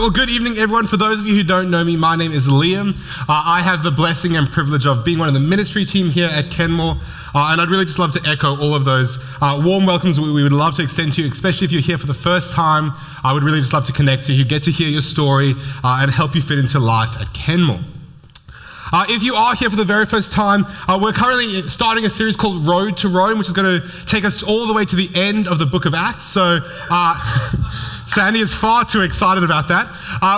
Well, good evening, everyone. For those of you who don't know me, my name is Liam. I have the blessing and privilege of being one of the ministry team here at Kenmore, and I'd really just love to echo all of those warm welcomes we would love to extend to you, especially if you're here for the first time. I would really just love to connect to you, get to hear your story, and help you fit into life at Kenmore. If you are here for the very first time, we're currently starting a series called Road to Rome, which is going to take us all the way to the end of the book of Acts. So Sandy is far too excited about that.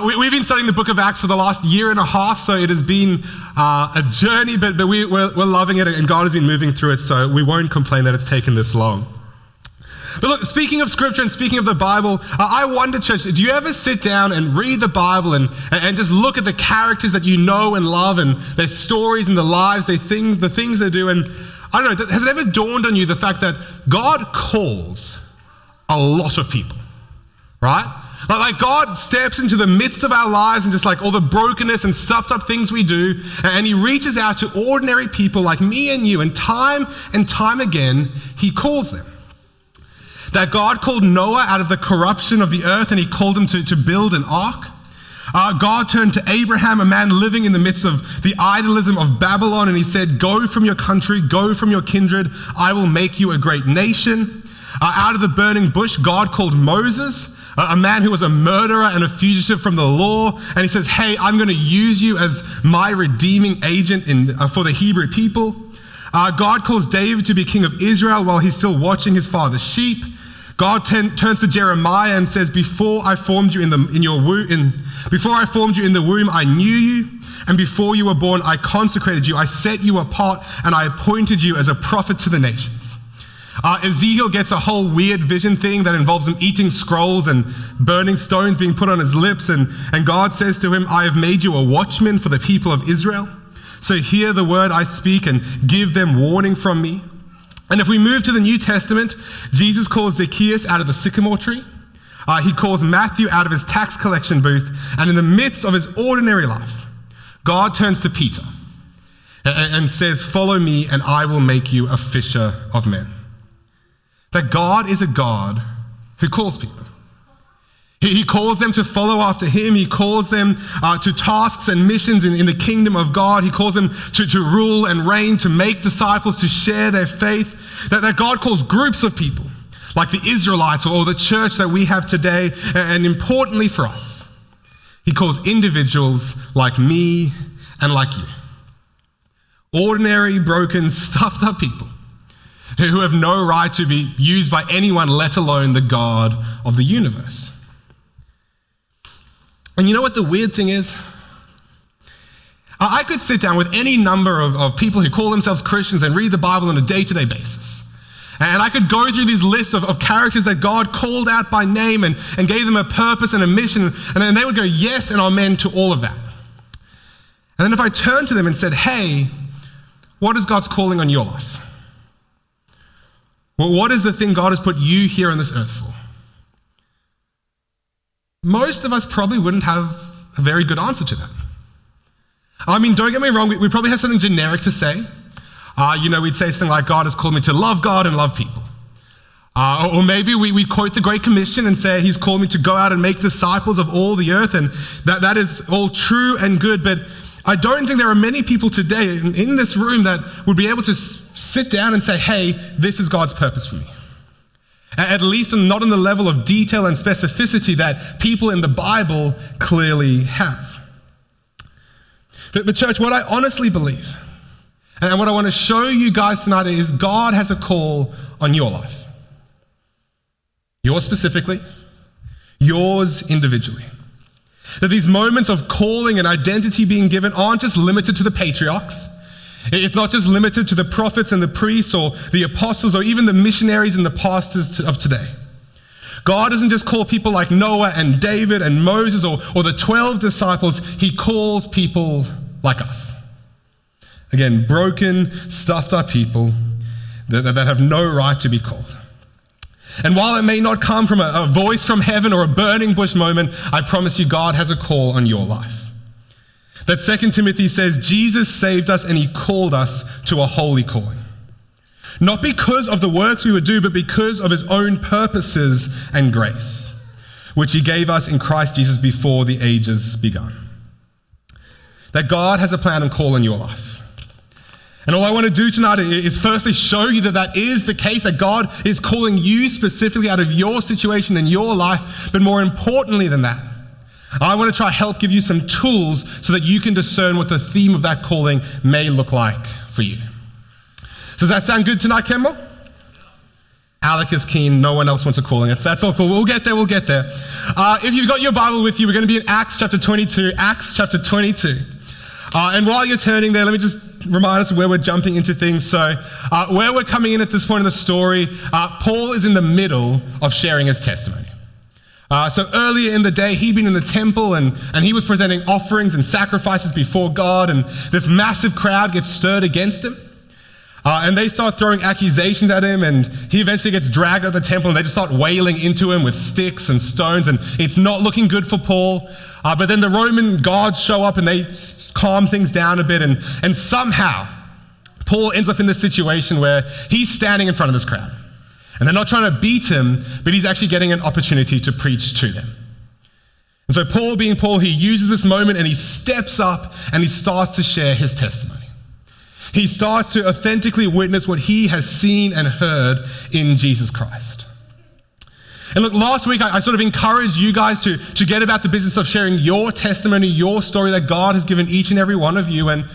We've been studying the book of Acts for the last year and a half, so it has been a journey, but we're loving it, and God has been moving through it, so we won't complain that it's taken this long. But look, speaking of scripture and speaking of the Bible, I wonder, church, do you ever sit down and read the Bible and just look at the characters that you know and love and their stories and the lives, the things they do? And I don't know, has it ever dawned on you the fact that God calls a lot of people, right? Like God steps into the midst of our lives and just like all the brokenness and stuffed up things we do, and he reaches out to ordinary people like me and you, and time again, he calls them. That God called Noah out of the corruption of the earth, and he called him to build an ark. God turned to Abraham, a man living in the midst of the idolism of Babylon, and he said, "Go from your country, go from your kindred, I will make you a great nation." Out of the burning bush, God called Moses, a man who was a murderer and a fugitive from the law, and he says, "Hey, I'm going to use you as my redeeming agent for the Hebrew people." God calls David to be king of Israel while he's still watching his father's sheep. God turns to Jeremiah and says, "Before I formed you in the womb, I knew you, and before you were born, I consecrated you. I set you apart, and I appointed you as a prophet to the nations." Ezekiel gets a whole weird vision thing that involves him eating scrolls and burning stones being put on his lips, and God says to him, "I have made you a watchman for the people of Israel. So hear the word I speak and give them warning from me." And if we move to the New Testament, Jesus calls Zacchaeus out of the sycamore tree. He calls Matthew out of his tax collection booth. And in the midst of his ordinary life, God turns to Peter and says, "Follow me and I will make you a fisher of men." That God is a God who calls people. He calls them to follow after him. He calls them to tasks and missions in the kingdom of God. He calls them to rule and reign, to make disciples, to share their faith. That God calls groups of people, like the Israelites or the church that we have today. And importantly for us, he calls individuals like me and like you. Ordinary, broken, stuffed up people who have no right to be used by anyone, let alone the God of the universe. And you know what the weird thing is? I could sit down with any number of people who call themselves Christians and read the Bible on a day-to-day basis. And I could go through this list of characters that God called out by name and gave them a purpose and a mission, and then they would go yes and amen to all of that. And then if I turned to them and said, "Hey, what is God's calling on your life? Well, what is the thing God has put you here on this earth for?" Most of us probably wouldn't have a very good answer to that. I mean, don't get me wrong, we probably have something generic to say. We'd say something like, "God has called me to love God and love people." Or maybe we quote the Great Commission and say, "He's called me to go out and make disciples of all the earth," and that is all true and good, but I don't think there are many people today in this room that would be able to sit down and say, "Hey, this is God's purpose for me." At least not on the level of detail and specificity that people in the Bible clearly have. But church, what I honestly believe, and what I want to show you guys tonight, is God has a call on your life. Yours specifically, yours individually. That these moments of calling and identity being given aren't just limited to the patriarchs. It's not just limited to the prophets and the priests or the apostles or even the missionaries and the pastors of today. God doesn't just call people like Noah and David and Moses or the 12 disciples. He calls people like us. Again, broken, stuffed up people that have no right to be called. And while it may not come from a voice from heaven or a burning bush moment, I promise you God has a call on your life. That 2 Timothy says, Jesus saved us and he called us to a holy calling. Not because of the works we would do, but because of his own purposes and grace. which he gave us in Christ Jesus before the ages begun. That God has a plan and call in your life. And all I want to do tonight is firstly show you that that is the case, that God is calling you specifically out of your situation in your life, but more importantly than that, I want to try to help give you some tools so that you can discern what the theme of that calling may look like for you. So does that sound good tonight, Kenmore? Alec is keen. No one else wants a calling. That's all cool. We'll get there. If you've got your Bible with you, we're going to be in Acts chapter 22. Acts chapter 22. And while you're turning there, let me just remind us where we're jumping into things. So where we're coming in at this point in the story, Paul is in the middle of sharing his testimony. So earlier in the day, he'd been in the temple and he was presenting offerings and sacrifices before God, and this massive crowd gets stirred against him. And they start throwing accusations at him, and he eventually gets dragged out of the temple, and they just start wailing into him with sticks and stones, and it's not looking good for Paul. But then the Roman guards show up, and they calm things down a bit, and somehow Paul ends up in this situation where he's standing in front of this crowd. And they're not trying to beat him, but he's actually getting an opportunity to preach to them. And so Paul, being Paul, he uses this moment and he steps up and he starts to share his testimony. He starts to authentically witness what he has seen and heard in Jesus Christ. And look, last week I sort of encouraged you guys to get about the business of sharing your testimony, your story that God has given each and every one of you. And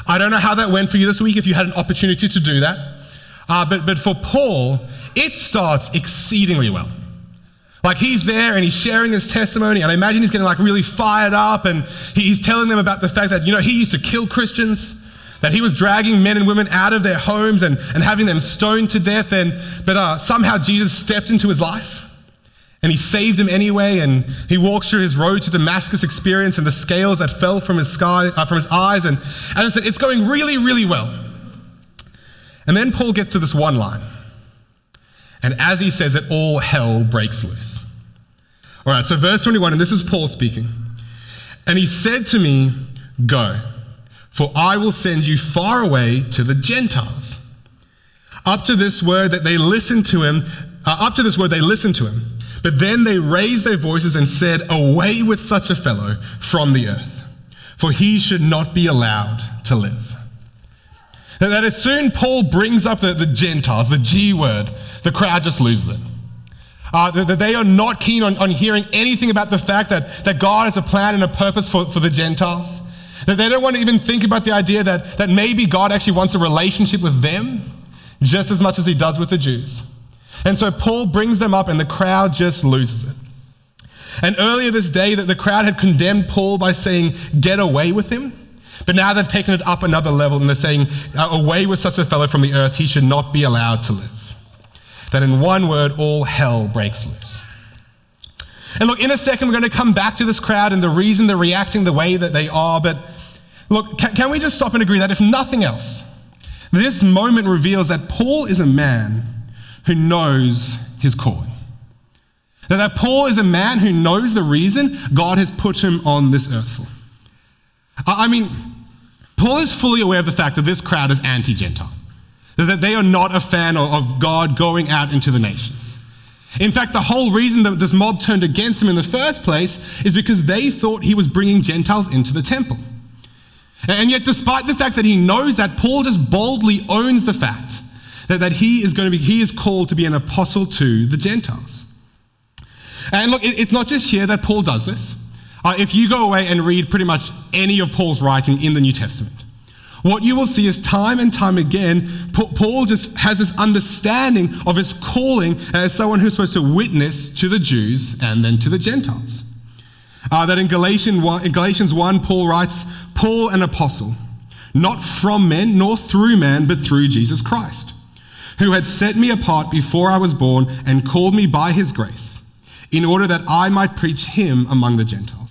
I don't know how that went for you this week, if you had an opportunity to do that. But for Paul, it starts exceedingly well. Like he's there and he's sharing his testimony, and I imagine he's getting like really fired up, and he's telling them about the fact that, he used to kill Christians, that he was dragging men and women out of their homes and having them stoned to death, but somehow Jesus stepped into his life and he saved him anyway, and he walks through his road to Damascus experience and the scales that fell from his eyes, and as I said, it's going really, really well. And then Paul gets to this one line. And as he says it, all hell breaks loose. All right, so verse 21, and this is Paul speaking. And he said to me, "Go, for I will send you far away to the Gentiles." Up to this word they listened to him, but then they raised their voices and said, "Away with such a fellow from the earth, for he should not be allowed to live." That as soon Paul brings up the Gentiles, the G word, the crowd just loses it. That they are not keen on hearing anything about the fact that God has a plan and a purpose for the Gentiles. That they don't want to even think about the idea that maybe God actually wants a relationship with them just as much as he does with the Jews. And so Paul brings them up and the crowd just loses it. And earlier this day that the crowd had condemned Paul by saying, "Get away with him." But now they've taken it up another level and they're saying, "Away with such a fellow from the earth, he should not be allowed to live." That in one word, all hell breaks loose. And look, in a second, we're going to come back to this crowd and the reason they're reacting the way that they are. But look, can we just stop and agree that if nothing else, this moment reveals that Paul is a man who knows his calling. That Paul is a man who knows the reason God has put him on this earth for. I mean, Paul is fully aware of the fact that this crowd is anti-Gentile, that they are not a fan of God going out into the nations. In fact, the whole reason that this mob turned against him in the first place is because they thought he was bringing Gentiles into the temple. And yet, despite the fact that he knows that, Paul just boldly owns the fact that he is called to be an apostle to the Gentiles. And look, it's not just here that Paul does this. If you go away and read pretty much any of Paul's writing in the New Testament, what you will see is time and time again, Paul just has this understanding of his calling as someone who's supposed to witness to the Jews and then to the Gentiles. That in Galatians 1, Paul writes, "Paul, an apostle, not from men nor through man, but through Jesus Christ, who had set me apart before I was born and called me by his grace, in order that I might preach him among the Gentiles."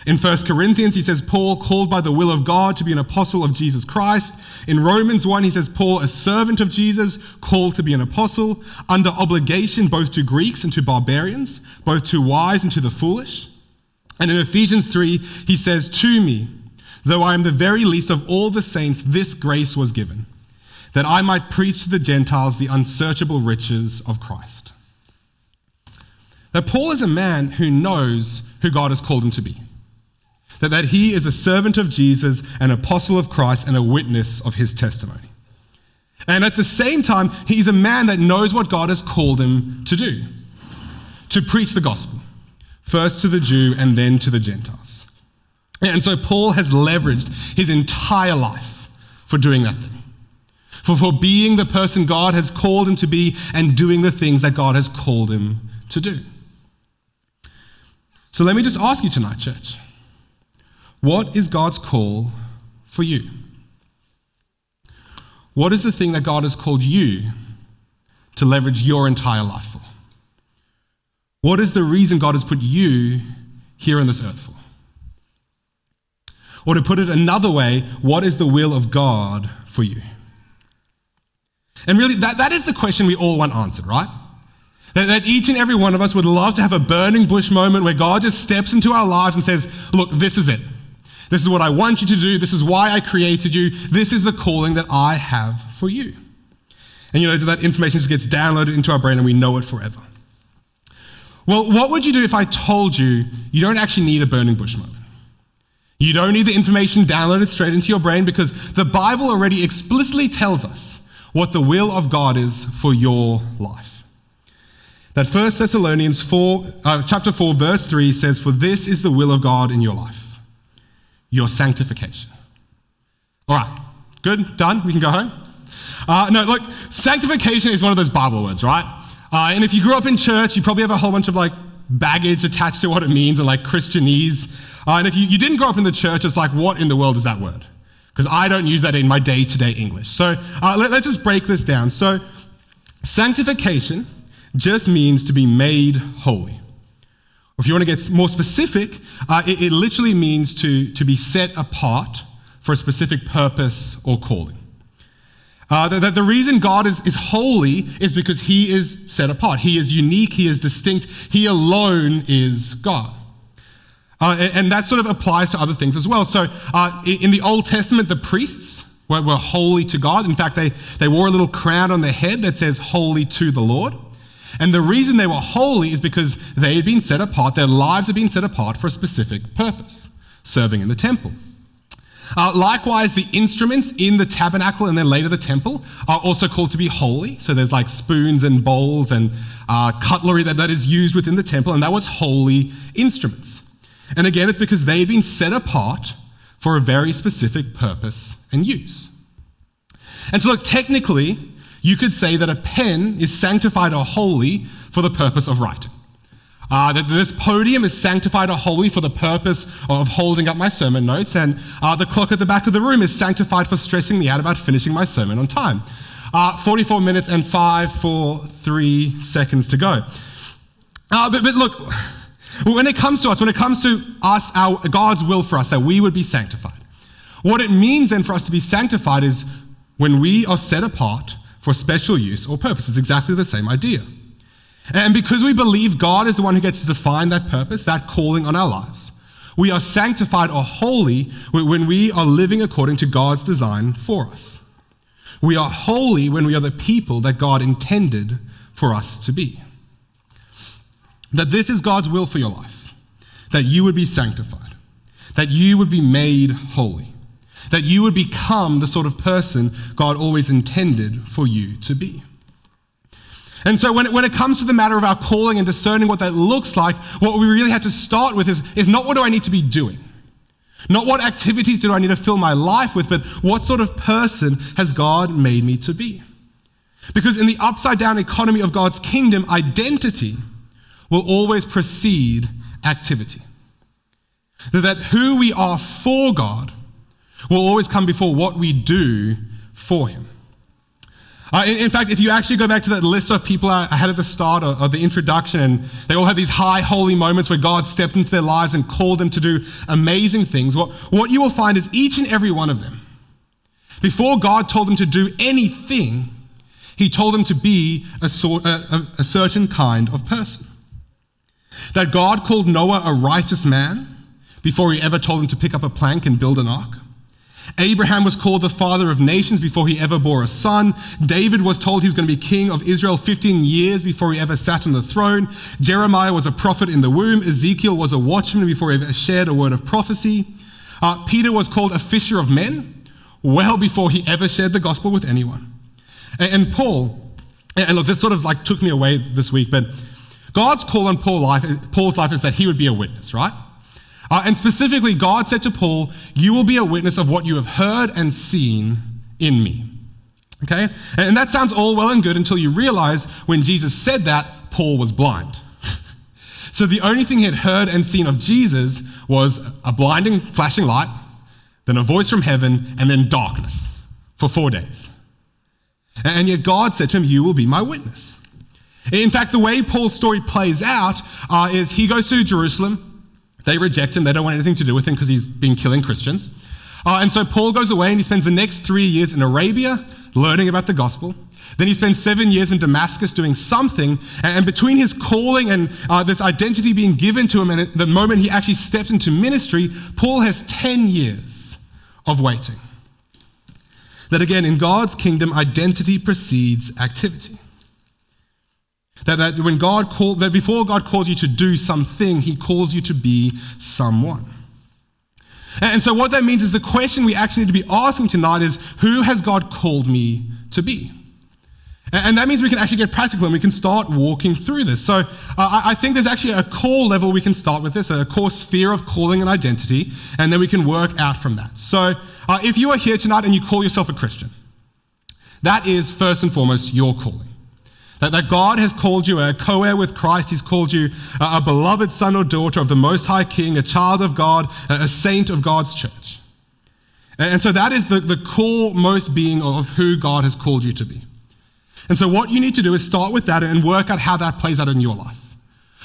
In 1 Corinthians, he says, "Paul, called by the will of God to be an apostle of Jesus Christ." In Romans 1, he says, "Paul, a servant of Jesus, called to be an apostle, under obligation both to Greeks and to barbarians, both to wise and to the foolish." And in Ephesians 3, he says, "To me, though I am the very least of all the saints, this grace was given, that I might preach to the Gentiles the unsearchable riches of Christ." That Paul is a man who knows who God has called him to be. That he is a servant of Jesus, an apostle of Christ, and a witness of his testimony. And at the same time, he's a man that knows what God has called him to do. To preach the gospel, first to the Jew and then to the Gentiles. And so Paul has leveraged his entire life for doing that thing. For being the person God has called him to be and doing the things that God has called him to do. So let me just ask you tonight, church. What is God's call for you? What is the thing that God has called you to leverage your entire life for? What is the reason God has put you here on this earth for? Or to put it another way, what is the will of God for you? And really, that is the question we all want answered, right? That each and every one of us would love to have a burning bush moment where God just steps into our lives and says, look, this is it. This is what I want you to do. This is why I created you. This is the calling that I have for you. And that information just gets downloaded into our brain and we know it forever. Well, what would you do if I told you you don't actually need a burning bush moment? You don't need the information downloaded straight into your brain because the Bible already explicitly tells us what the will of God is for your life. That 1 Thessalonians chapter 4, verse 3 says, "For this is the will of God in your life, your sanctification." All right, good, done, we can go home. Look, sanctification is one of those Bible words, right? And if you grew up in church, you probably have a whole bunch of baggage attached to what it means and Christianese. And if you didn't grow up in the church, it's what in the world is that word? Because I don't use that in my day-to-day English. So let's just break this down. So sanctification just means to be made holy. Or if you want to get more specific, it literally means to be set apart for a specific purpose or calling. That the reason God is holy is because he is set apart. He is unique. He is distinct. He alone is God. And that sort of applies to other things as well. So in the Old Testament, the priests were holy to God. In fact, they wore a little crown on their head that says holy to the Lord. And the reason they were holy is because they had been set apart. Their lives had been set apart for a specific purpose, serving in the temple. Likewise, the instruments in the tabernacle and then later the temple are also called to be holy. So there's spoons and bowls and cutlery that is used within the temple, and that was holy instruments. And again, it's because they had been set apart for a very specific purpose and use. And so look, technically, you could say that a pen is sanctified or holy for the purpose of writing. That this podium is sanctified or holy for the purpose of holding up my sermon notes, and the clock at the back of the room is sanctified for stressing me out about finishing my sermon on time. 44 minutes and 5, 4, 3 seconds to go. But look, when it comes to us, God's will for us, that we would be sanctified, what it means then for us to be sanctified is when we are set apart for special use or purpose. It's exactly the same idea. And because we believe God is the one who gets to define that purpose, that calling on our lives, we are sanctified or holy when we are living according to God's design for us. We are holy when we are the people that God intended for us to be. That this is God's will for your life, that you would be sanctified, that you would be made holy, that you would become the sort of person God always intended for you to be. And so when it comes to the matter of our calling and discerning what that looks like, what we really have to start with is not what do I need to be doing, not what activities do I need to fill my life with, but what sort of person has God made me to be? Because in the upside down economy of God's kingdom, identity will always precede activity. That who we are for God will always come before what we do for him. In fact, if you actually go back to that list of people I had at the start of the introduction, and they all had these high holy moments where God stepped into their lives and called them to do amazing things, what you will find is each and every one of them, before God told them to do anything, he told them to be a certain kind of person. That God called Noah a righteous man before he ever told him to pick up a plank and build an ark. Abraham was called the father of nations before he ever bore a son. David was told he was going to be king of Israel 15 years before he ever sat on the throne. Jeremiah was a prophet in the womb. Ezekiel was a watchman before he ever shared a word of prophecy. Peter was called a fisher of men well before he ever shared the gospel with anyone. And Paul, and look, this sort of like took me away this week, but God's call on Paul's life is that he would be a witness, right? And specifically, God said to Paul, you will be a witness of what you have heard and seen in me. Okay? And that sounds all well and good until you realize when Jesus said that, Paul was blind. So the only thing he had heard and seen of Jesus was a blinding, flashing light, then a voice from heaven, and then darkness for 4 days. And yet God said to him, you will be my witness. In fact, the way Paul's story plays out is he goes to Jerusalem. They reject him. They don't want anything to do with him because he's been killing Christians. And so Paul goes away and he spends the next 3 years in Arabia learning about the gospel. Then he spends 7 years in Damascus doing something. And between his calling and this identity being given to him and the moment he actually stepped into ministry, Paul has 10 years of waiting. That again, in God's kingdom, identity precedes activity. That before God calls you to do something, he calls you to be someone. And so what that means is the question we actually need to be asking tonight is, who has God called me to be? And that means we can actually get practical and we can start walking through this. So I think there's actually a core level we can start with this, a core sphere of calling and identity, and then we can work out from that. So if you are here tonight and you call yourself a Christian, that is first and foremost your calling. That God has called you a co-heir with Christ. He's called you a beloved son or daughter of the Most High King, a child of God, a saint of God's church. And so that is the core most being of who God has called you to be. And so what you need to do is start with that and work out how that plays out in your life.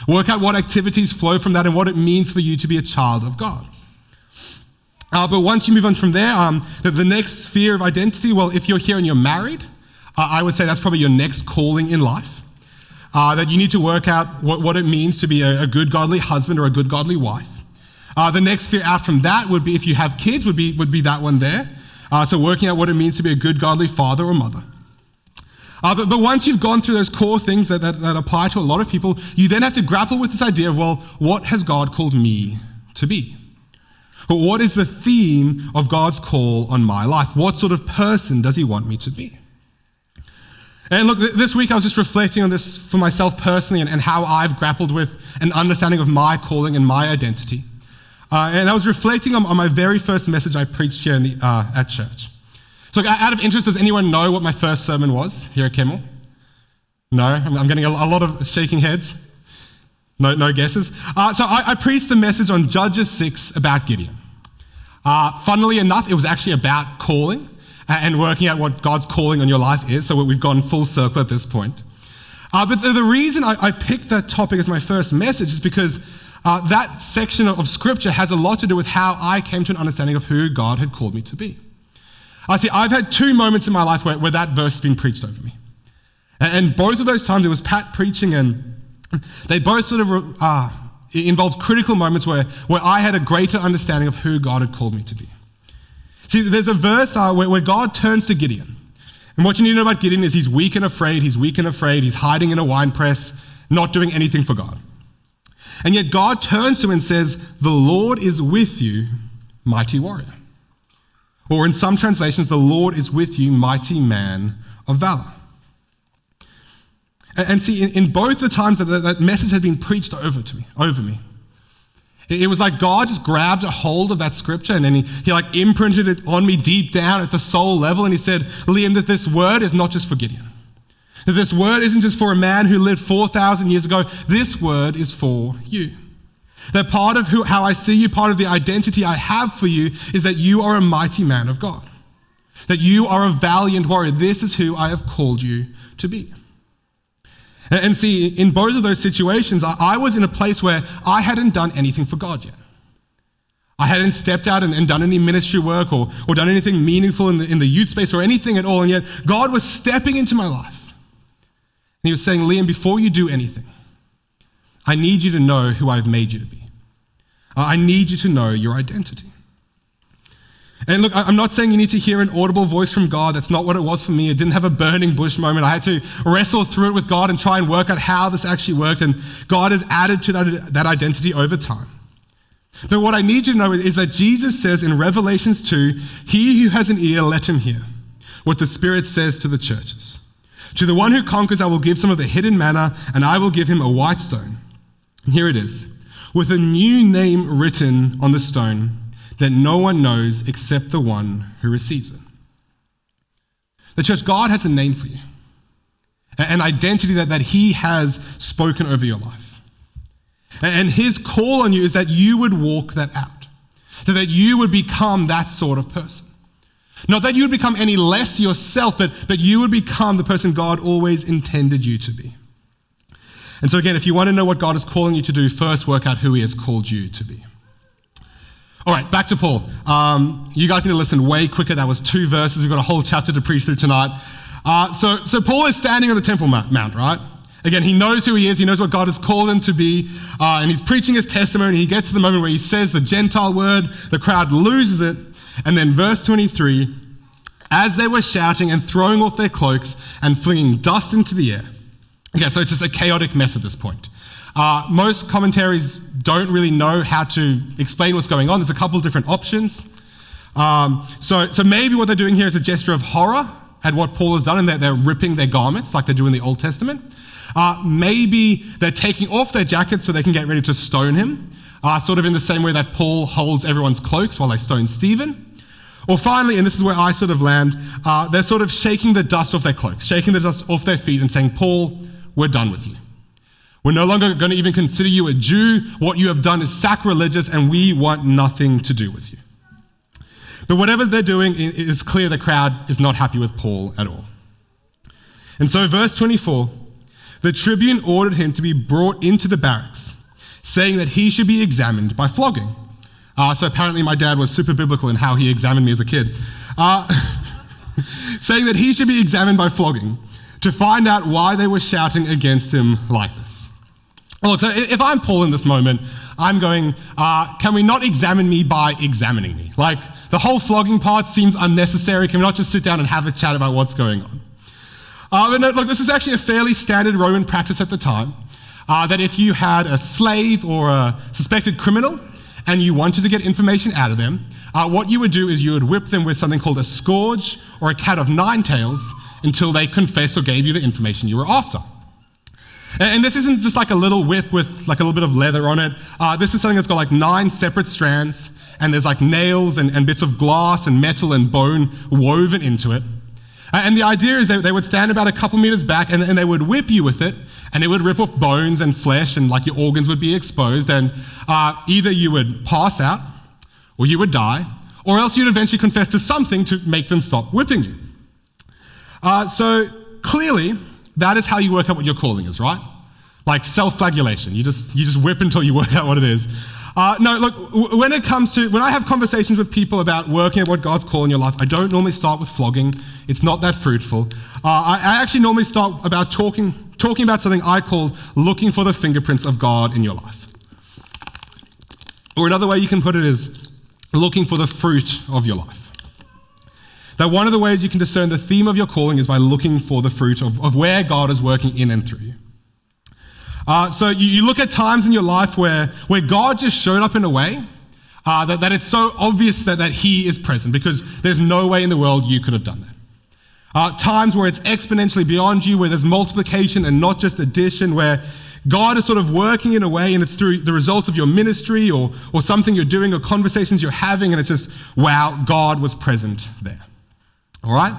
Work out what activities flow from that and what it means for you to be a child of God. But once you move on from there, the next sphere of identity, well, if you're here and you're married, I would say that's probably your next calling in life. That you need to work out what it means to be a good godly husband or a good godly wife. The next sphere out from that would be, if you have kids, would be that one there. So working out what it means to be a good godly father or mother. But once you've gone through those core things that apply to a lot of people, you then have to grapple with this idea of, well, what has God called me to be? What is the theme of God's call on my life? What sort of person does he want me to be? And look, this week I was just reflecting on this for myself personally and how I've grappled with an understanding of my calling and my identity. And I was reflecting on my very first message I preached here at church. So out of interest, does anyone know what my first sermon was here at Kenmore? No? I'm getting a lot of shaking heads. No guesses. So I preached a message on Judges 6 about Gideon. Funnily enough, it was actually about calling and working out what God's calling on your life is. So we've gone full circle at this point. But the reason I picked that topic as my first message is because that section of scripture has a lot to do with how I came to an understanding of who God had called me to be. See, I've had 2 moments in my life where that verse has been preached over me. And both of those times it was Pat preaching, and they both sort of involved critical moments where I had a greater understanding of who God had called me to be. See, there's a verse where God turns to Gideon. And what you need to know about Gideon is he's weak and afraid, he's hiding in a wine press, not doing anything for God. And yet God turns to him and says, "The Lord is with you, mighty warrior." Or in some translations, "The Lord is with you, mighty man of valor." And see, in both the times that message had been preached over me, it was like God just grabbed a hold of that scripture and then he like imprinted it on me deep down at the soul level, and he said, "Liam, that this word is not just for Gideon. That this word isn't just for a man who lived 4,000 years ago. This word is for you. That part of how I see you, part of the identity I have for you is that you are a mighty man of God. That you are a valiant warrior. This is who I have called you to be." And see, in both of those situations, I was in a place where I hadn't done anything for God yet. I hadn't stepped out and done any ministry work or done anything meaningful in the youth space or anything at all, and yet God was stepping into my life. And he was saying, "Liam, before you do anything, I need you to know who I've made you to be. I need you to know your identity." And look, I'm not saying you need to hear an audible voice from God. That's not what it was for me. It didn't have a burning bush moment. I had to wrestle through it with God and try and work out how this actually worked. And God has added to that identity over time. But what I need you to know is that Jesus says in Revelations 2, "He who has an ear, let him hear what the Spirit says to the churches. To the one who conquers, I will give some of the hidden manna, and I will give him a white stone." And here it is, "with a new name written on the stone that no one knows except the one who receives it." The church, God has a name for you, an identity that he has spoken over your life. And his call on you is that you would walk that out, that you would become that sort of person. Not that you would become any less yourself, but you would become the person God always intended you to be. And so again, if you want to know what God is calling you to do, first work out who he has called you to be. All right, back to Paul. You guys need to listen way quicker. That was 2 verses. We've got a whole chapter to preach through tonight. So Paul is standing on the Temple Mount, right? Again, he knows who he is. He knows what God has called him to be. And he's preaching his testimony. He gets to the moment where he says the Gentile word. The crowd loses it. And then verse 23, "As they were shouting and throwing off their cloaks and flinging dust into the air." Okay, so it's just a chaotic mess at this point. Most commentaries don't really know how to explain what's going on. There's a couple of different options. So maybe what they're doing here is a gesture of horror at what Paul has done, and they're ripping their garments like they do in the Old Testament. Maybe they're taking off their jackets so they can get ready to stone him, sort of in the same way that Paul holds everyone's cloaks while they stone Stephen. Or finally, and this is where I sort of land, they're sort of shaking the dust off their cloaks, shaking the dust off their feet and saying, "Paul, we're done with you. We're no longer going to even consider you a Jew. What you have done is sacrilegious, and we want nothing to do with you." But whatever they're doing, it is clear the crowd is not happy with Paul at all. And so verse 24, "The tribune ordered him to be brought into the barracks, saying that he should be examined by flogging." So apparently my dad was super biblical in how he examined me as a kid. Saying that he should be examined by flogging to find out why they were shouting against him like this. Look, so if I'm Paul in this moment, I'm going, can we not examine me by examining me? Like, the whole flogging part seems unnecessary. Can we not just sit down and have a chat about what's going on? But no, look, this is actually a fairly standard Roman practice at the time, that if you had a slave or a suspected criminal and you wanted to get information out of them, what you would do is you would whip them with something called a scourge or a cat of 9 tails until they confessed or gave you the information you were after. And this isn't just like a little whip with like a little bit of leather on it. This is something that's got like 9 separate strands, and there's like nails and bits of glass and metal and bone woven into it. And the idea is that they would stand about a couple meters back and they would whip you with it, and it would rip off bones and flesh, and like your organs would be exposed, and either you would pass out or you would die, or else you'd eventually confess to something to make them stop whipping you. So clearly, that is how you work out what your calling is, right? Like self-flagellation. You just whip until you work out what it is. No, look, when I have conversations with people about working at what God's calling your life, I don't normally start with flogging. It's not that fruitful. I actually normally start about talking about something I call looking for the fingerprints of God in your life. Or another way you can put it is looking for the fruit of your life. That one of the ways you can discern the theme of your calling is by looking for the fruit of where God is working in and through you. So you look at times in your life where God just showed up in a way that it's so obvious that he is present, because there's no way in the world you could have done that. Times where it's exponentially beyond you, where there's multiplication and not just addition, where God is sort of working in a way and it's through the result of your ministry or something you're doing or conversations you're having, and it's just, wow, God was present there. All right?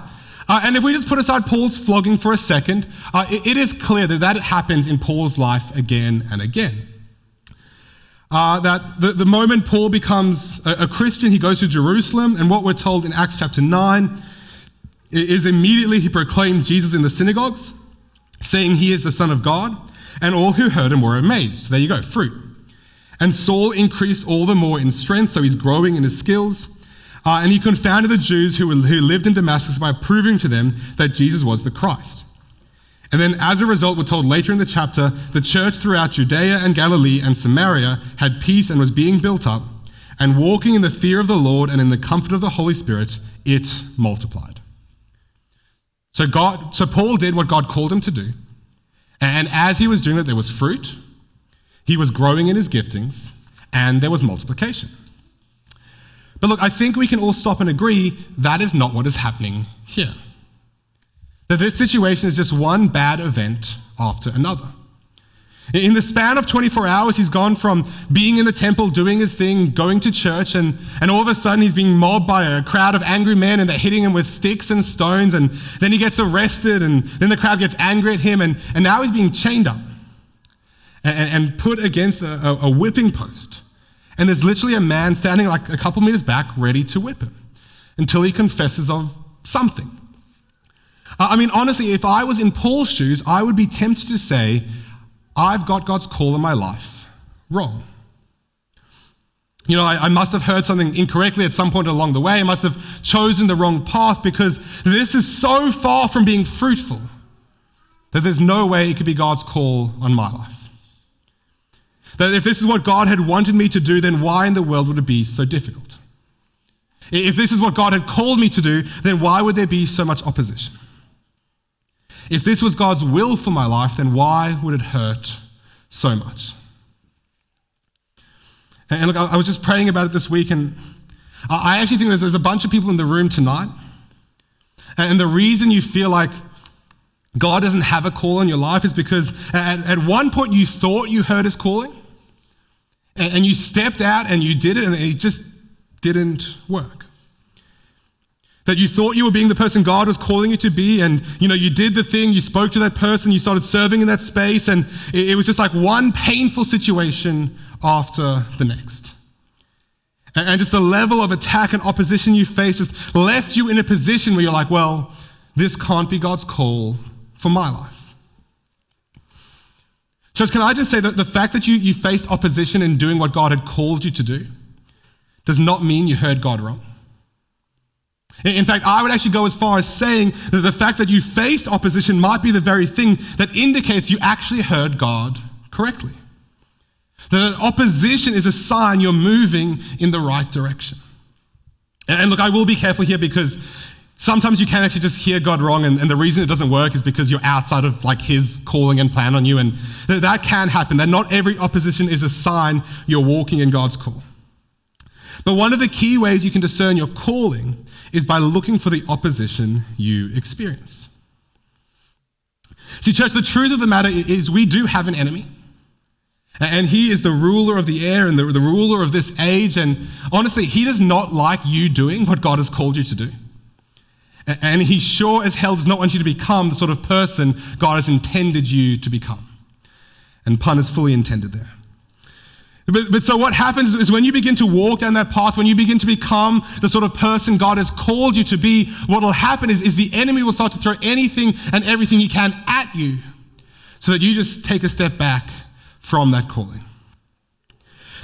And if we just put aside Paul's flogging for a second, it is clear that happens in Paul's life again and again. That the moment Paul becomes a Christian, he goes to Jerusalem, and what we're told in Acts chapter 9 is immediately he proclaimed Jesus in the synagogues, saying he is the Son of God, and all who heard him were amazed. So there you go, fruit. And Saul increased all the more in strength, so he's growing in his skills. And he confounded the Jews who lived in Damascus by proving to them that Jesus was the Christ. And then as a result, we're told later in the chapter, the church throughout Judea and Galilee and Samaria had peace and was being built up, and walking in the fear of the Lord and in the comfort of the Holy Spirit, it multiplied. So Paul did what God called him to do, and as he was doing it, there was fruit, he was growing in his giftings, and there was multiplication. But look, I think we can all stop and agree that is not what is happening here. That this situation is just one bad event after another. In the span of 24 hours, he's gone from being in the temple, doing his thing, going to church, and all of a sudden he's being mobbed by a crowd of angry men, and they're hitting him with sticks and stones, and then he gets arrested, and then the crowd gets angry at him, and now he's being chained up and put against a whipping post. And there's literally a man standing like a couple meters back ready to whip him until he confesses of something. I mean, honestly, if I was in Paul's shoes, I would be tempted to say, I've got God's call in my life wrong. You know, I must have heard something incorrectly at some point along the way. I must have chosen the wrong path because this is so far from being fruitful that there's no way it could be God's call on my life. That if this is what God had wanted me to do, then why in the world would it be so difficult? If this is what God had called me to do, then why would there be so much opposition? If this was God's will for my life, then why would it hurt so much? And look, I was just praying about it this week, and I actually think there's a bunch of people in the room tonight, and the reason you feel like God doesn't have a call on your life is because at one point you thought you heard his calling, and you stepped out and you did it, and it just didn't work. That you thought you were being the person God was calling you to be, and you did the thing, you spoke to that person, you started serving in that space, and it was just like one painful situation after the next. And just the level of attack and opposition you faced just left you in a position where you're like, well, this can't be God's call for my life. Church, can I just say that the fact that you faced opposition in doing what God had called you to do does not mean you heard God wrong. In fact, I would actually go as far as saying that the fact that you faced opposition might be the very thing that indicates you actually heard God correctly. That opposition is a sign you're moving in the right direction. And look, I will be careful here because sometimes you can actually just hear God wrong, and the reason it doesn't work is because you're outside of like his calling and plan on you, and that can happen. That not every opposition is a sign you're walking in God's call. But one of the key ways you can discern your calling is by looking for the opposition you experience. See, church, the truth of the matter is we do have an enemy. And he is the ruler of the air and the ruler of this age. And honestly, he does not like you doing what God has called you to do. And he sure as hell does not want you to become the sort of person God has intended you to become. And pun is fully intended there. But so what happens is when you begin to walk down that path, when you begin to become the sort of person God has called you to be, what will happen is the enemy will start to throw anything and everything he can at you so that you just take a step back from that calling.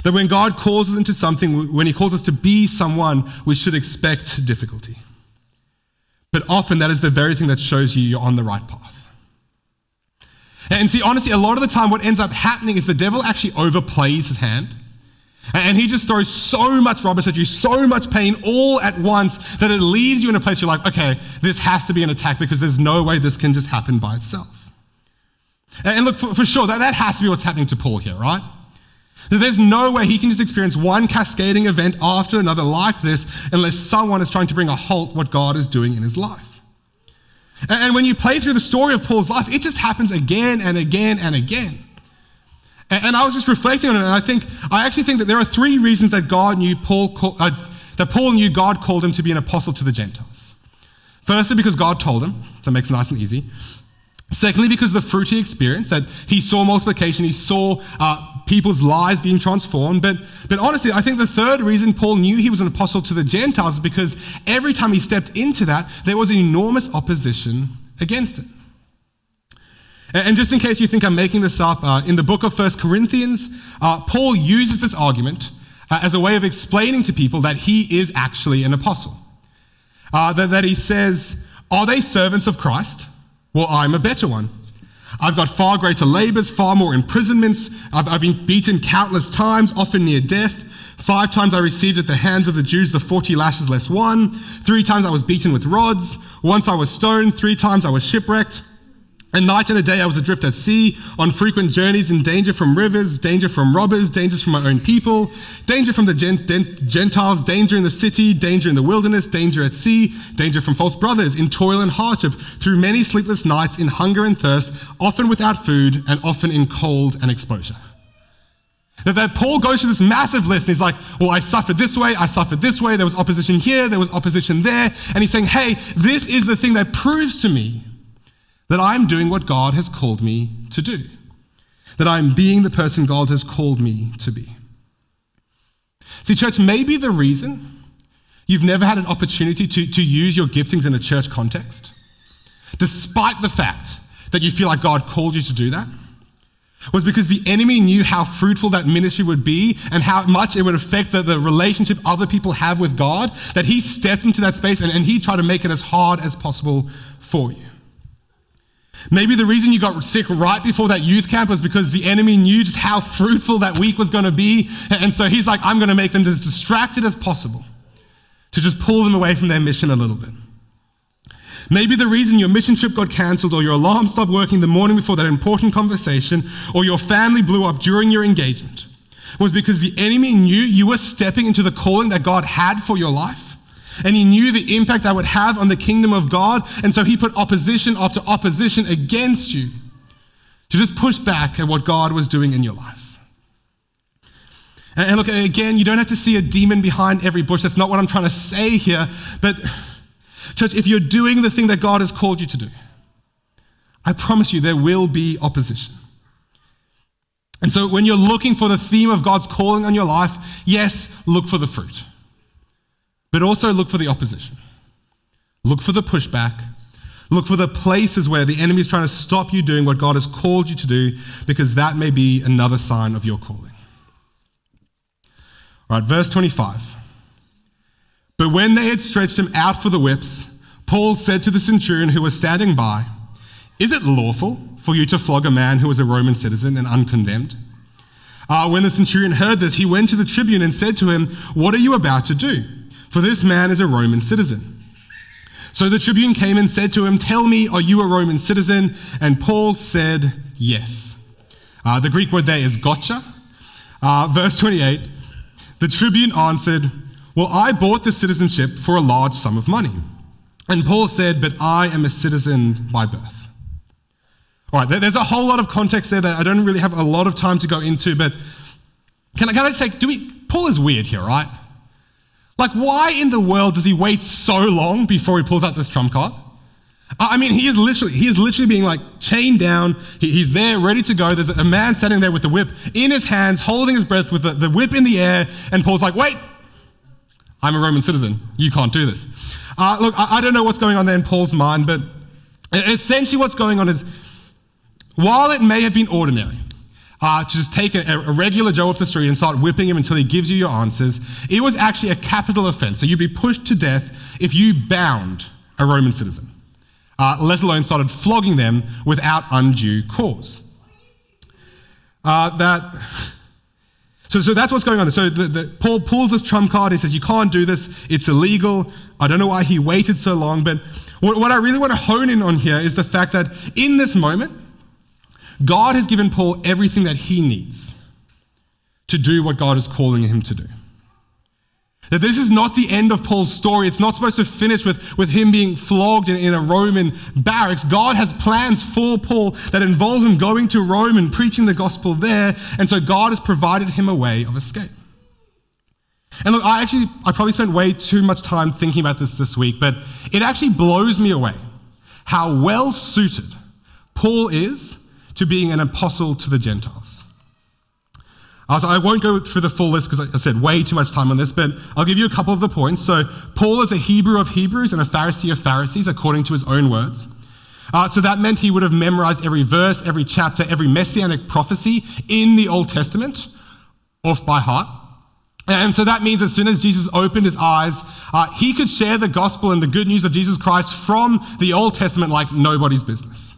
That when God calls us into something, when he calls us to be someone, we should expect difficulty. But often that is the very thing that shows you you're on the right path. And see, honestly, a lot of the time what ends up happening is the devil actually overplays his hand. And he just throws so much rubbish at you, so much pain all at once that it leaves you in a place you're like, okay, this has to be an attack because there's no way this can just happen by itself. And look, for sure, that has to be what's happening to Paul here, right? There's no way he can just experience one cascading event after another like this unless someone is trying to bring a halt what God is doing in his life. And when you play through the story of Paul's life, it just happens again and again and again. And I was just reflecting on it, and I actually think that there are three reasons that Paul knew God called him to be an apostle to the Gentiles. Firstly, because God told him, so it makes it nice and easy. Secondly, because of the fruit he experienced, that he saw multiplication, he saw people's lives being transformed. But honestly, I think the third reason Paul knew he was an apostle to the Gentiles is because every time he stepped into that, there was enormous opposition against it. And just in case you think I'm making this up, in the book of 1 Corinthians, Paul uses this argument as a way of explaining to people that he is actually an apostle. That he says, are they servants of Christ? Well, I'm a better one. I've got far greater labors, far more imprisonments. I've been beaten countless times, often near death. 5 times I received at the hands of the Jews the 40 lashes less one. 3 times I was beaten with rods. Once I was stoned. 3 times I was shipwrecked. A night and a day I was adrift at sea, on frequent journeys, in danger from rivers, danger from robbers, dangers from my own people, danger from the Gentiles, danger in the city, danger in the wilderness, danger at sea, danger from false brothers, in toil and hardship, through many sleepless nights, in hunger and thirst, often without food, and often in cold and exposure. That Paul goes through this massive list, and he's like, well, I suffered this way, there was opposition here, there was opposition there, and he's saying, hey, this is the thing that proves to me that I'm doing what God has called me to do, that I'm being the person God has called me to be. See, church, maybe the reason you've never had an opportunity to use your giftings in a church context, despite the fact that you feel like God called you to do that, was because the enemy knew how fruitful that ministry would be and how much it would affect the relationship other people have with God, that he stepped into that space and he tried to make it as hard as possible for you. Maybe the reason you got sick right before that youth camp was because the enemy knew just how fruitful that week was going to be. And so he's like, I'm going to make them as distracted as possible to just pull them away from their mission a little bit. Maybe the reason your mission trip got cancelled, or your alarm stopped working the morning before that important conversation, or your family blew up during your engagement, was because the enemy knew you were stepping into the calling that God had for your life. And he knew the impact that would have on the kingdom of God. And so he put opposition after opposition against you to just push back at what God was doing in your life. And look, again, you don't have to see a demon behind every bush. That's not what I'm trying to say here. But church, if you're doing the thing that God has called you to do, I promise you there will be opposition. And so when you're looking for the theme of God's calling on your life, yes, look for the fruit. But also look for the opposition. Look for the pushback. Look for the places where the enemy is trying to stop you doing what God has called you to do, because that may be another sign of your calling. All right, verse 25. But when they had stretched him out for the whips, Paul said to the centurion who was standing by, "Is it lawful for you to flog a man who is a Roman citizen and uncondemned?" When the centurion heard this, he went to the tribune and said to him, "What are you about to do? For this man is a Roman citizen." So the tribune came and said to him, "Tell me, are you a Roman citizen?" And Paul said, "Yes." The Greek word there is gotcha. Verse 28, the tribune answered, "Well, I bought this citizenship for a large sum of money." And Paul said, "But I am a citizen by birth." All right, there's a whole lot of context there that I don't really have a lot of time to go into, but can I just say, Paul is weird here, right? Like, why in the world does he wait so long before he pulls out this trump card? I mean, he is literally being like chained down. He's there, ready to go. There's a man standing there with the whip in his hands, holding his breath with the whip in the air. And Paul's like, "Wait, I'm a Roman citizen. You can't do this." Look, I don't know what's going on there in Paul's mind, but essentially what's going on is, while it may have been ordinary to just take a regular Joe off the street and start whipping him until he gives you your answers, it was actually a capital offense. So you'd be pushed to death if you bound a Roman citizen, let alone started flogging them without undue cause. So that's what's going on. So Paul pulls this trump card and he says, "You can't do this. It's illegal." I don't know why he waited so long, but what I really want to hone in on here is the fact that in this moment, God has given Paul everything that he needs to do what God is calling him to do. That this is not the end of Paul's story. It's not supposed to finish with him being flogged in a Roman barracks. God has plans for Paul that involve him going to Rome and preaching the gospel there. And so God has provided him a way of escape. And look, I probably spent way too much time thinking about this week, but it actually blows me away how well suited Paul is to being an apostle to the Gentiles. So I won't go through the full list because I said way too much time on this, but I'll give you a couple of the points. So Paul is a Hebrew of Hebrews and a Pharisee of Pharisees, according to his own words. So that meant he would have memorized every verse, every chapter, every messianic prophecy in the Old Testament off by heart. And so that means as soon as Jesus opened his eyes, he could share the gospel and the good news of Jesus Christ from the Old Testament like nobody's business.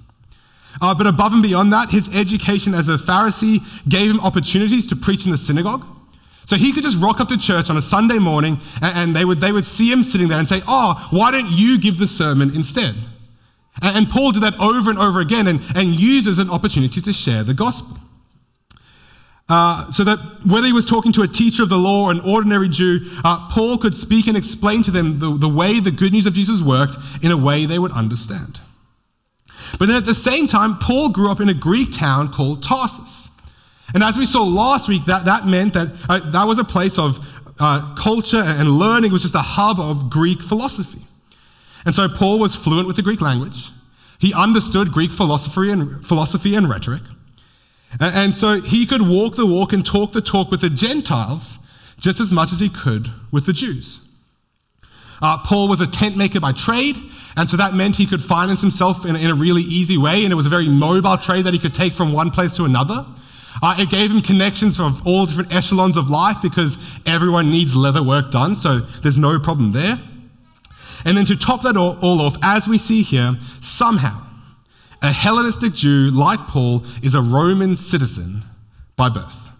But above and beyond that, his education as a Pharisee gave him opportunities to preach in the synagogue. So he could just rock up to church on a Sunday morning and they would see him sitting there and say, "Oh, why don't you give the sermon instead?" And Paul did that over and over again and used it as an opportunity to share the gospel. So that whether he was talking to a teacher of the law or an ordinary Jew, Paul could speak and explain to them the way the good news of Jesus worked in a way they would understand. But then at the same time, Paul grew up in a Greek town called Tarsus. And as we saw last week, that meant that that was a place of culture and learning. It was just a hub of Greek philosophy. And so Paul was fluent with the Greek language. He understood Greek philosophy and rhetoric. And so he could walk the walk and talk the talk with the Gentiles just as much as he could with the Jews. Paul was a tent maker by trade, and so that meant he could finance himself in a really easy way, and it was a very mobile trade that he could take from one place to another. It gave him connections of all different echelons of life because everyone needs leather work done, so there's no problem there. And then to top that all off, as we see here, somehow, a Hellenistic Jew like Paul is a Roman citizen by birth.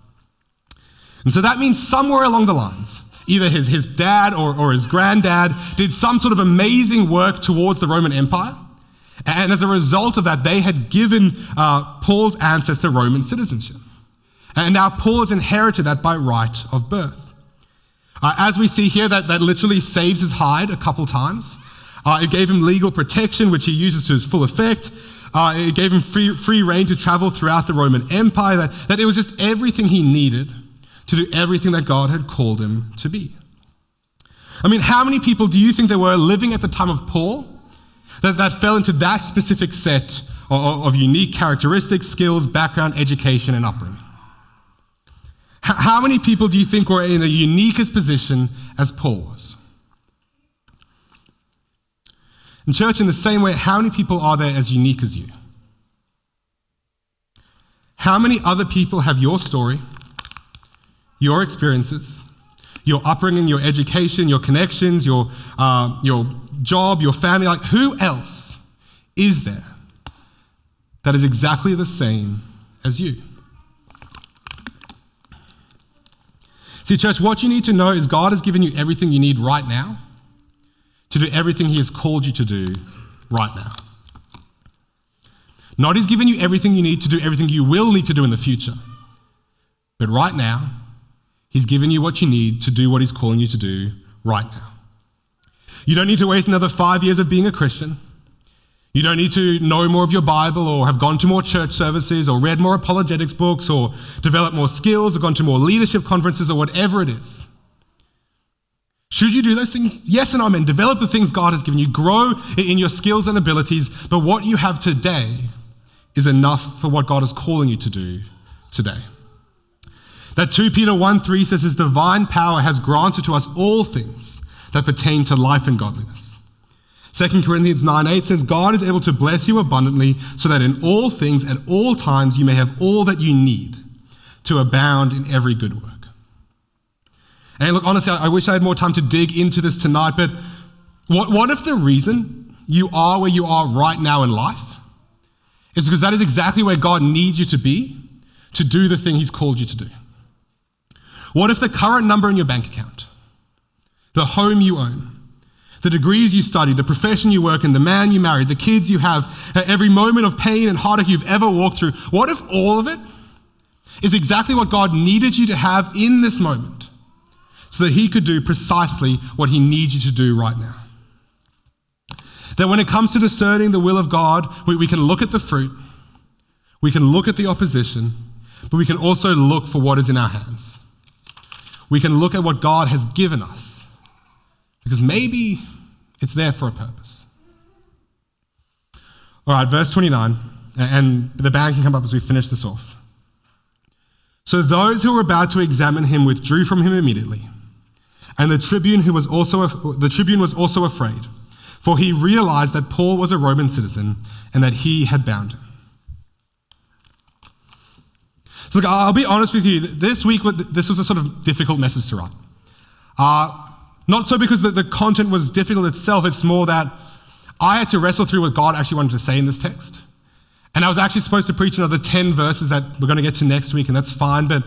And so that means somewhere along the lines, either his dad or his granddad did some sort of amazing work towards the Roman Empire. And as a result of that, they had given Paul's ancestor Roman citizenship. And now Paul has inherited that by right of birth. As we see here, that literally saves his hide a couple times. It gave him legal protection, which he uses to his full effect. It gave him free reign to travel throughout the Roman Empire, that it was just everything he needed to do everything that God had called him to be. I mean, how many people do you think there were living at the time of Paul that fell into that specific set of unique characteristics, skills, background, education, and upbringing? How many people do you think were in the uniquest position as Paul was? In church, in the same way, how many people are there as unique as you? How many other people have your story, your experiences, your upbringing, your education, your connections, your job, your family? Like, who else is there that is exactly the same as you? See, church, what you need to know is God has given you everything you need right now to do everything he has called you to do right now. Not he's given you everything you need to do everything you will need to do in the future. But right now, he's given you what you need to do what he's calling you to do right now. You don't need to wait another 5 years of being a Christian. You don't need to know more of your Bible or have gone to more church services or read more apologetics books or developed more skills or gone to more leadership conferences or whatever it is. Should you do those things? Yes and amen. Develop the things God has given you. Grow in your skills and abilities. But what you have today is enough for what God is calling you to do today. That 2 Peter 1:3 says his divine power has granted to us all things that pertain to life and godliness. 2 Corinthians 9:8 says God is able to bless you abundantly so that in all things at all times you may have all that you need to abound in every good work. And look, honestly, I wish I had more time to dig into this tonight, but what if the reason you are where you are right now in life is because that is exactly where God needs you to be to do the thing he's called you to do? What if the current number in your bank account, the home you own, the degrees you study, the profession you work in, the man you married, the kids you have, every moment of pain and heartache you've ever walked through, what if all of it is exactly what God needed you to have in this moment so that he could do precisely what he needs you to do right now? That when it comes to discerning the will of God, we can look at the fruit, we can look at the opposition, but we can also look for what is in our hands. We can look at what God has given us because maybe it's there for a purpose. All right, verse 29, and the band can come up as we finish this off. So those who were about to examine him withdrew from him immediately, and the tribune was also afraid, for he realized that Paul was a Roman citizen and that he had bound him. So look, I'll be honest with you, this week this was a sort of difficult message to write. Not so because the content was difficult itself, it's more that I had to wrestle through what God actually wanted to say in this text. And I was actually supposed to preach another 10 verses that we're going to get to next week, and that's fine, but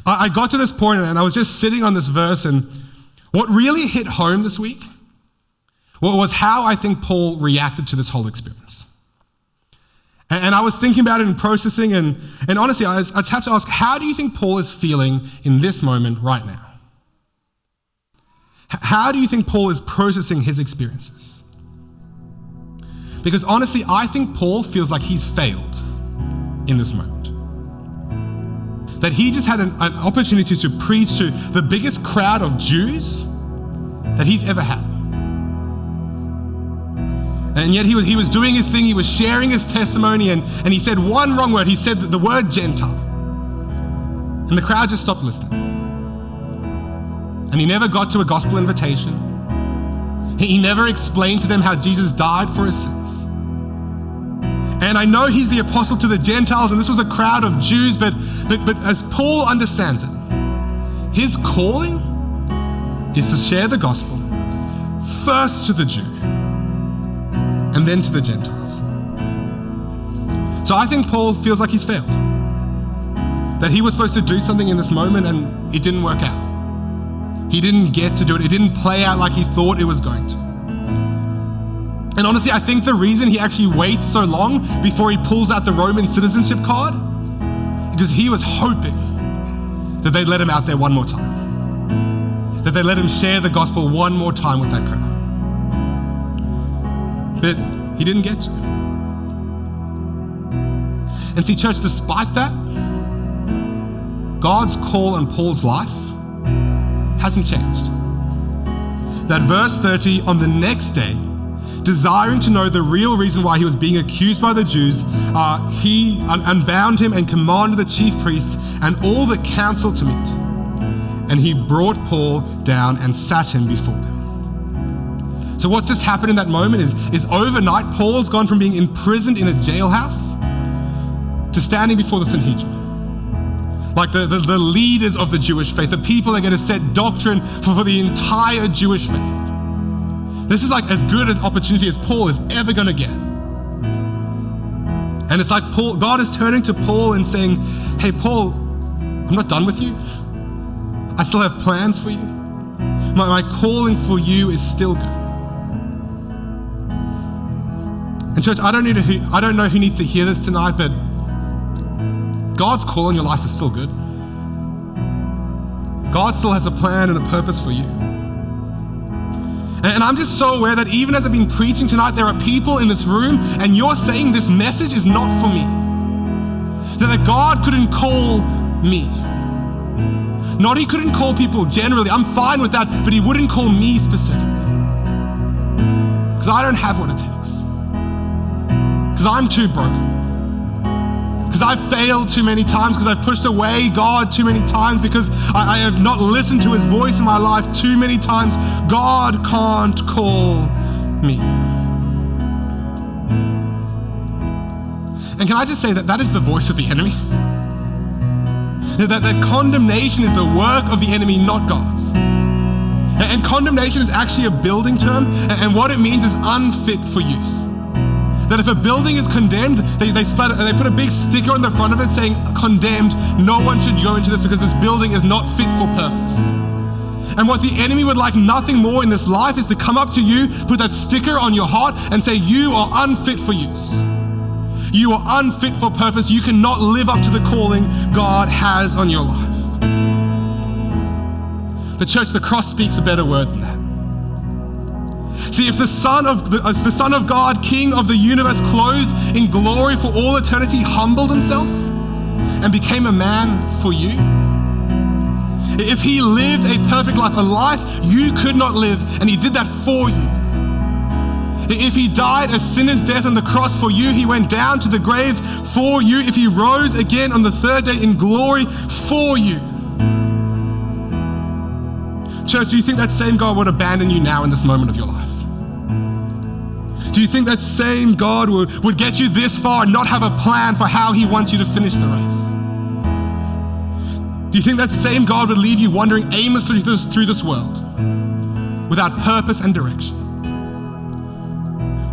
I got to this point and I was just sitting on this verse, and what really hit home this week was how I think Paul reacted to this whole experience. And I was thinking about it and processing, and honestly, I just have to ask, how do you think Paul is feeling in this moment right now? How do you think Paul is processing his experiences? Because honestly, I think Paul feels like he's failed in this moment. That he just had an opportunity to preach to the biggest crowd of Jews that he's ever had. And yet he was doing his thing, he was sharing his testimony, and he said one wrong word. He said the word Gentile. And the crowd just stopped listening. And he never got to a gospel invitation. He never explained to them how Jesus died for his sins. And I know he's the apostle to the Gentiles, and this was a crowd of Jews, but as Paul understands it, his calling is to share the gospel first to the Jew and then to the Gentiles. So I think Paul feels like he's failed. That he was supposed to do something in this moment and it didn't work out. He didn't get to do it. It didn't play out like he thought it was going to. And honestly, I think the reason he actually waits so long before he pulls out the Roman citizenship card, because he was hoping that they'd let him out there one more time. That they'd let him share the gospel one more time with that crowd. But he didn't get to. And see, church, despite that, God's call on Paul's life hasn't changed. That verse 30, on the next day, desiring to know the real reason why he was being accused by the Jews, he unbound him and commanded the chief priests and all the council to meet. And he brought Paul down and sat him before them. So what's just happened in that moment is overnight, Paul's gone from being imprisoned in a jailhouse to standing before the Sanhedrin. Like the leaders of the Jewish faith, the people that are going to set doctrine for the entire Jewish faith. This is like as good an opportunity as Paul is ever going to get. And it's like God is turning to Paul and saying, hey, Paul, I'm not done with you. I still have plans for you. My calling for you is still good. And church, I don't know who needs to hear this tonight, but God's call on your life is still good. God still has a plan and a purpose for you. And I'm just so aware that even as I've been preaching tonight, there are people in this room and you're saying this message is not for me. That God couldn't call me. Not he couldn't call people generally. I'm fine with that, but he wouldn't call me specifically. Because I don't have what it takes. Because I'm too broken. Because I've failed too many times, because I've pushed away God too many times, because I have not listened to his voice in my life too many times. God can't call me. And can I just say that is the voice of the enemy? That condemnation is the work of the enemy, not God's. And condemnation is actually a building term, and what it means is unfit for use. That if a building is condemned, they put a big sticker on the front of it saying, condemned, no one should go into this because this building is not fit for purpose. And what the enemy would like nothing more in this life is to come up to you, put that sticker on your heart and say, you are unfit for use. You are unfit for purpose. You cannot live up to the calling God has on your life. The church, the cross speaks a better word than that. See, if the Son of God, King of the universe, clothed in glory for all eternity, humbled himself and became a man for you, if he lived a perfect life, a life you could not live, and he did that for you. If he died a sinner's death on the cross for you, he went down to the grave for you. If he rose again on the third day in glory for you. Church, do you think that same God would abandon you now in this moment of your life? Do you think that same God would get you this far and not have a plan for how he wants you to finish the race? Do you think that same God would leave you wandering aimlessly through this world without purpose and direction?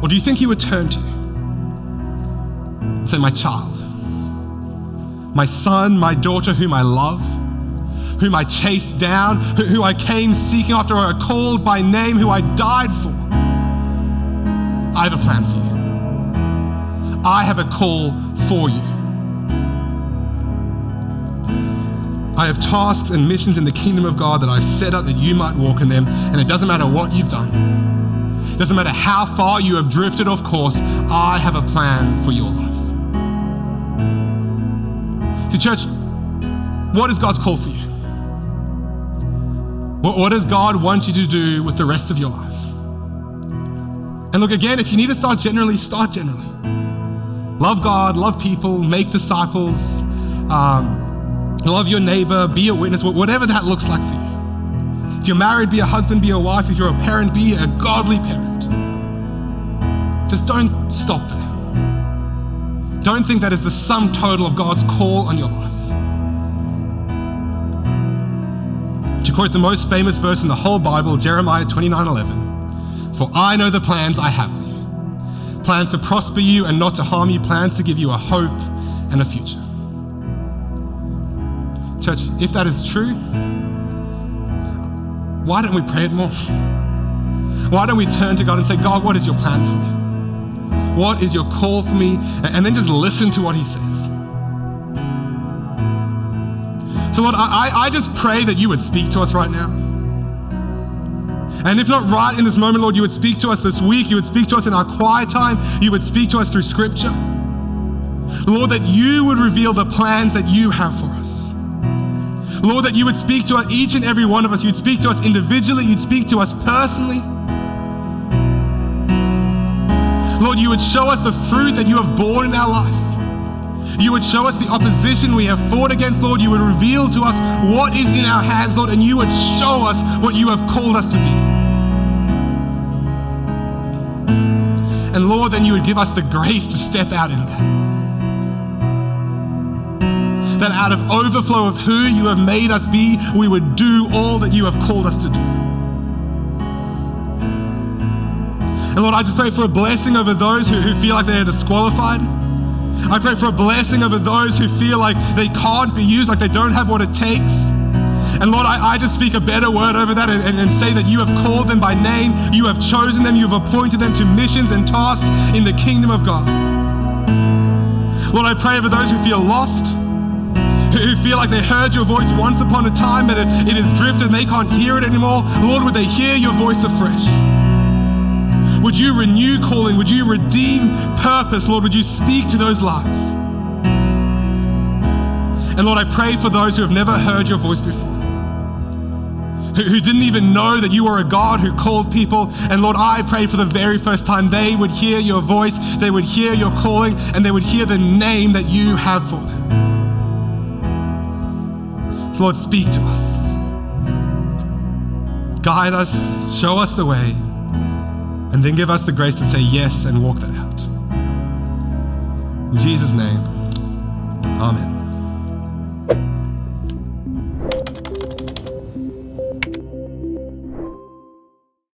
Or do you think he would turn to you and say, my child, my son, my daughter whom I love, whom I chased down, who I came seeking after, or I called by name, who I died for. I have a plan for you. I have a call for you. I have tasks and missions in the kingdom of God that I've set up that you might walk in them, and it doesn't matter what you've done. It doesn't matter how far you have drifted off course, I have a plan for your life. So church, what is God's call for you? What does God want you to do with the rest of your life? And look, again, if you need to start generally, start generally. Love God, love people, make disciples, love your neighbor, be a witness, whatever that looks like for you. If you're married, be a husband, be a wife. If you're a parent, be a godly parent. Just don't stop there. Don't think that is the sum total of God's call on your life. To quote the most famous verse in the whole Bible, Jeremiah 29:11, "For I know the plans I have for you, plans to prosper you and not to harm you, plans to give you a hope and a future." Church, if that is true, why don't we pray it more? Why don't we turn to God and say, God, what is your plan for me? What is your call for me? And then just listen to what he says. So Lord, I just pray that you would speak to us right now. And if not right in this moment, Lord, you would speak to us this week. You would speak to us in our quiet time. You would speak to us through scripture. Lord, that you would reveal the plans that you have for us. Lord, that you would speak to each and every one of us. You'd speak to us individually. You'd speak to us personally. Lord, you would show us the fruit that you have borne in our life. You would show us the opposition we have fought against, Lord. You would reveal to us what is in our hands, Lord, and you would show us what you have called us to be. And Lord, then you would give us the grace to step out in that. That out of overflow of who you have made us be, we would do all that you have called us to do. And Lord, I just pray for a blessing over those who feel like they are disqualified. I pray for a blessing over those who feel like they can't be used, like they don't have what it takes. And Lord, I just speak a better word over that and say that you have called them by name, you have chosen them, you have appointed them to missions and tasks in the kingdom of God. Lord, I pray over those who feel lost, who feel like they heard your voice once upon a time, but it has drifted and they can't hear it anymore. Lord, would they hear your voice afresh? Would you renew calling? Would you redeem purpose? Lord, would you speak to those lives? And Lord, I pray for those who have never heard your voice before, who didn't even know that you were a God who called people. And Lord, I pray for the very first time they would hear your voice, they would hear your calling, and they would hear the name that you have for them. So Lord, speak to us. Guide us, show us the way, and then give us the grace to say yes and walk that out. In Jesus' name, amen.